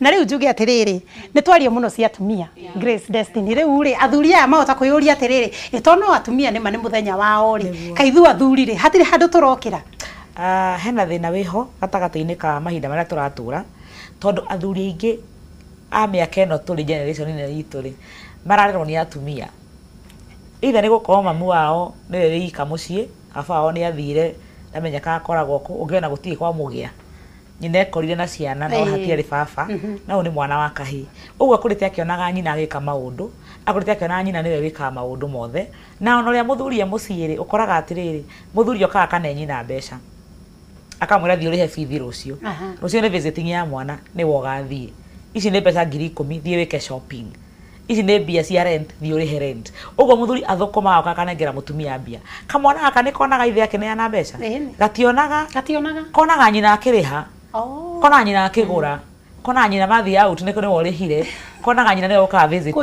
na riu njuge atiriri ni twario muno cia atumia Grace Destiny riu ri athuri aya mahota kuyuria atiriri itono atumia ni mane muthenya wao ri kaithu athuri ri hatire handu turokira hena thina wiho gatagati-ini ka mahinda maria turatura tondu athuri aingi a miaka ino turi generation ine itu ri mararerwo ni atumia ithe ni gukorwo mamu wao niwe wika mucii baba wao ni athire ndamenya ka akoragwo ku ungiona gutiri kwa mugia nyina ekorire na ciana no hatiari baba no ni mwana wa kahi uguo akurite akionaga nyina agika maundu akurite akiona nyina niwe wika maundu mothe na ono ria muthuri muciiri ukoraga atiriri muthuri okaga kana nyina mbeca akamwira thii urihe bithi rucio rucio ni visiting ya mwana ni wogathie ici ni mbeca 10,000 thie wike shopping ici ni mbia cia rent thie urihe rent uguo muthuri athukuma akanengera mutumia mbia kamwana aka ni konaga ithe yake ni ana mbeca gationaga konaga nyina akiriha kona nyina akigura kona nyina mathi out niko ni worihire kona nyina ni oka visit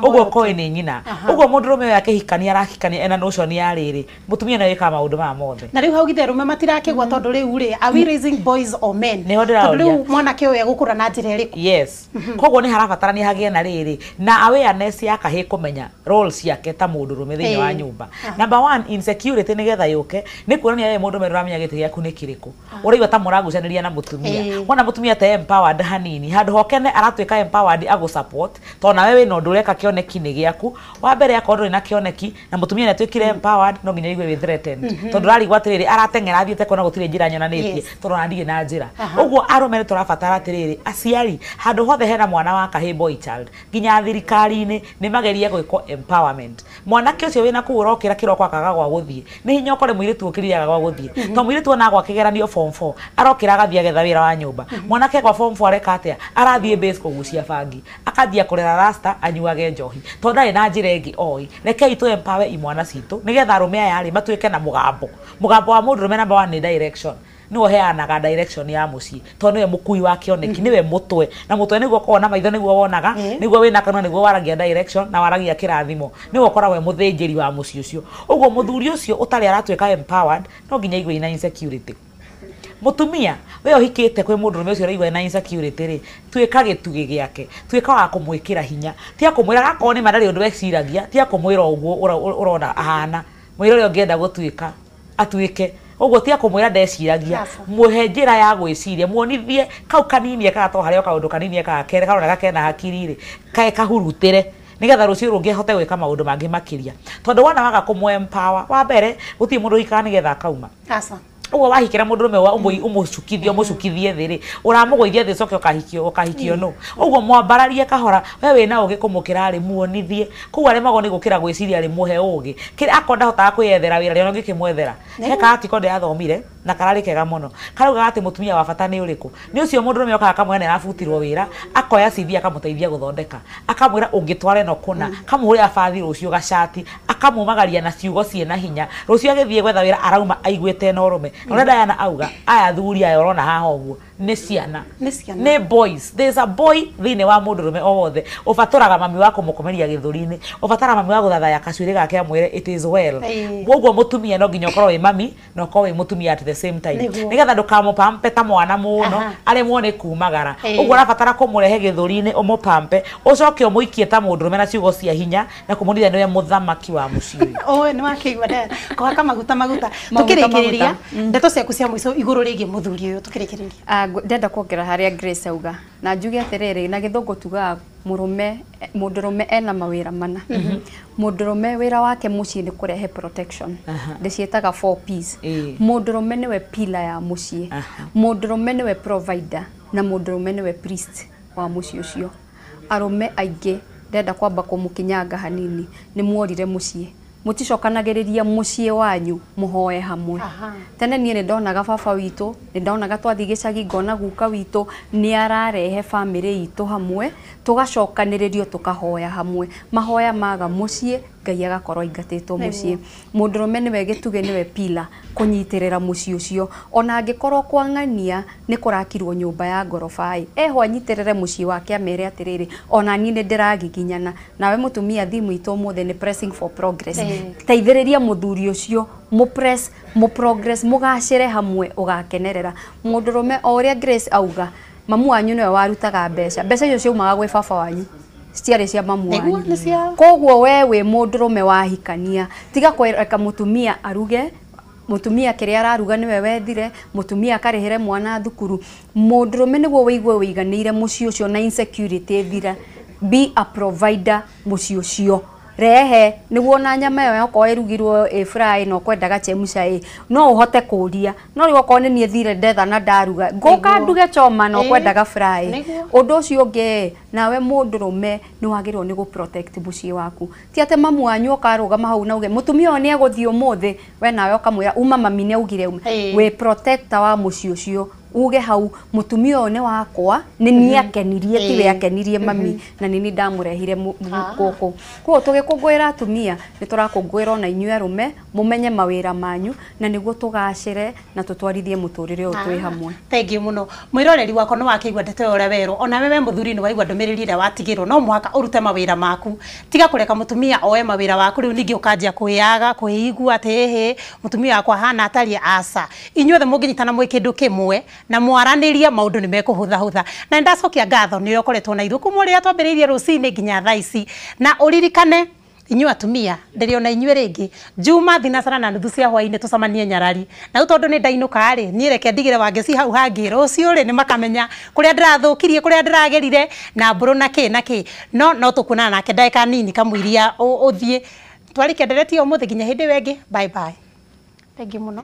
uguo koi ni nyina uguo mundurume yake hikania arahikania ena notion ya riri mutumia na wika maundu ma mothe na riu hau githe rume matirakigwa tondu riu ri are we raising boys or men tondu riu mwana ke uya gukura na njira iriku yes koguo ni harabatarania hagie na riri na awareness ya kahi kumenya roles yake ta mundurume thini wa nyumba number 1 insecurity ni getha yuke ni kuonania we mundurume ruramenya giti giaku ni kiriku uriwa ta muragucaniria na mutumia wana mutumia ta empowered hanini handu hokene aratwika empowered support tona wewe no ndureka kioneki ni giaku wa mbere akorwo na kioneki na mutumia ni atwikire empowered no nginya igwe threatened tondu rari gwatiriri aratengera athiete kona gutire njira nyonanitie tondu nandie na njira uguo arume turabatara atiriri aciari handu hothe hena mwana wa kahi boy child nginya thirikari-ini ni magerie gwiko empowerment mwana ke ucio wina ku urokira kiroko akaga gwa guthie ni hinya ukore muiritu ukiriaga gwa guthie to muiritu ona gwa kigeranio form 4 arokira agathia getha wira wa nyumba mwana ke gwa form 4 areka atia arathie base kugucia bangi akathia kurera rasta anyuage njohi tondu ari na njira ingi oi rekei tu empower imwana citu nigetha arume aya ri matwike na mugambo wa mundurume number 1 ni direction ni woheanaga direction ya mucii tondu we mukui wa kioneki niwe mutwe na mutwe niguo kona maitho niguo wonaga niguo wina kanwa niguo waragia direction na waragia kirathimo niguo koragwo we muthinjiri wa mucii ucio uguo muthuri ucio utari aratwika empowered no nginya igwe ina insecurity mutumia we ohikite kwe mundurume ucio raigwa na insecurity ri twika gitugi giake twika wa kumwikira hinya tia kumwira gako ni madari undu weciragia tia kumwira uguo urona ahana mwira uri ongienda gutwika atwike uguo tia kumwira ndeciragia muhe njira ya gwiciria muonithie kau kanini aka to hario kaundu kanini aka kere karona gakena hakiri ri kae kahurutire nigetha rucio rungi hote gwika maundu mangi makiria tondu wana waga kumwe empower wa mbere guti mundu hikana nigetha kauma uguo wahikira mundurume wa umucukithie thiri uramugoithia thi coke ukahikio no uguo mwambararie kahora we wina ugi kumukira ri muonithie kuwa re mago ni gukira gwiciria ri muhe ugi kiri akonda hotaga kwiyethera wira rio ngikimwethera heka ati konde athomire na karari kega muno karuga ati mutumia wa bata ni uriku ni ucio mundurume okaga kamwene arafutirwo wira akoya CV akamuteithia guthondeka akamwira ungitware no kuna kamuhuria bathi rucio gacati akamumagaria na ciugo ciena hinya rucio agithie gwetha wira arauma aigwete na urume ona Diana auga aya thuri aya urona haha uguo ni ciana ni boys there is a boy thine wa mundurume o wothe ufaturaga mami wako mukomeria githuri-ini ufatara mami wa guthathaya kacuiri gake amwire it is well uguo mutumia no nginya ukorwo wi mami no ukorwo wi mutumia at the same time nigetha ndukamupampe ta mwana muno ari muone kumagara uguo arabatara kumurehe githuri-ini umupampe ucoke umuikie ta mundurume na ciugo cia hinya na kumunithia niwe muthamaki wa mucii owe ni makigwa da kwa kama maguta tukirikiriria ndeto ciaku cia muico iguru rigi muthuri uyu tukirikiriria ndenda kuongera haria Grace auga na njuge atiriri na githungu tuga mundurume ena mawira mana mundurume wira wake mucii ni kurehe protection ndicietaga 4 P's mundurume niwe pillar ya mucii mundurume niwe provider na mundurume niwe priest wa mucii ucio arume aingi ndenda kwamba kumukinyanga hanini ni muorire mucii muticokanagiriria mucii wanyu muhoe hamwe tene nie ndonaga baba witu ndonaga twathi gicagi ngona guka witu ni ararehe family itu hamwe tugacokaniririo tukahoya hamwe mahoya maga mucii Ngai agakorwo ingatitwo mucii mundurume niwe gituge niwe pila kunyitirira mucii ucio ona angikorwo kwangania ni kurakirwo nyumba ya ngorofai eho anyitirire mucii wake amere atiriri ona ni ndiragiginyana nawe mutumia thimu itu muthe ni pressing for progress teithiriria muthuri ucio mu progress mugacire hamwe ugakenerera mundurume o uria Grace auga mamu wanyu niwe warutaga mbeca icio ciumaga gwĩ baba wanyu citiarĩ cia mamu wanyu nĩguo nĩ ciao koguo we wĩ mũndũrũme wahikania tiga kũreka mũtumia aruge mutumia kiria araruga niwe wethire mutumia akarĩhĩre mwana thukuru mũndũrũme nĩguo wĩigue wĩiganĩire mũciĩ ũcio na insecurity thira be a provider mũciĩ ũcio rehe nĩguo na nyama ĩyo yakwa ĩrugirwo fry no kwendaga chemusha no uhote kũria no rĩu okorwo nĩ niĩ thire ndetha na ndaruga ngoka nduge choma no kwendaga fry ũndũ ũcio ũngĩ nawe mũndũrũme nĩ wagĩrĩirwo nĩ protect mũciĩ waku ti atĩ mamu wanyu ũkarũgama hau na uge mũtumia ũyũ nĩ egũthiĩ ũmũthĩ we nawe ũkamwĩra uma mami nĩ augire wĩ protector wa mũciĩ ũcio uge hau mutumia ũyũ nĩ wakwa nĩ niĩ akenirie tiwe akenirie mami na nini ndamũrehire gũkũ koguo tũgĩkũngũĩra atumia nĩ tũrakũngũĩra ona inyuĩ arũme mũmenye mawĩra manyu na nĩguo tũgacĩre na tũtwarithie mũtũrĩre ũyũ twĩ hamwe thank you mũno mwĩroreri wakwa nĩ wakĩigua ndeto ũrĩa werwo ona we mũthuri nĩ waigua ndũmĩrĩri ĩrĩa watigĩrwo no mũhaka ũrute mawĩra maku tiga kũreka mũtumia oe mawĩra waku rĩu ningĩ ũkanjia kwĩyaga kwĩigua atĩ mũtumia wakwa hana atariĩ aca inyuothe mũngĩnyitana mwĩ kĩndũ kĩmwe na mwaranĩria maũndũ nĩ mekũhũthahũtha na ndacokia ngatho nĩ ũkoretwo na ithuĩ kuma rĩrĩa twambĩrĩirie rũcinĩ nginya thaa ici na ũririkane inyuĩ atumia ndĩrĩona inyuĩ rĩngĩ Juma thinacara na nuthu cia hwainĩ tũcamanie Nyarari na tondũ nĩ ndainũka rĩ niĩ reke ndigĩre Wangeci hau hangĩ rũciũ rĩ nĩ makamenya kũrĩa ndĩrathũkirie kũrĩa ndĩragerire na mbũrũ na kĩ no tũkuonana nake ndagĩka nini kamũiria ũthiĩ twarĩkia nderetie ũmũthĩ nginya hĩndĩ ĩyo ĩngĩ bye bye thank you mũno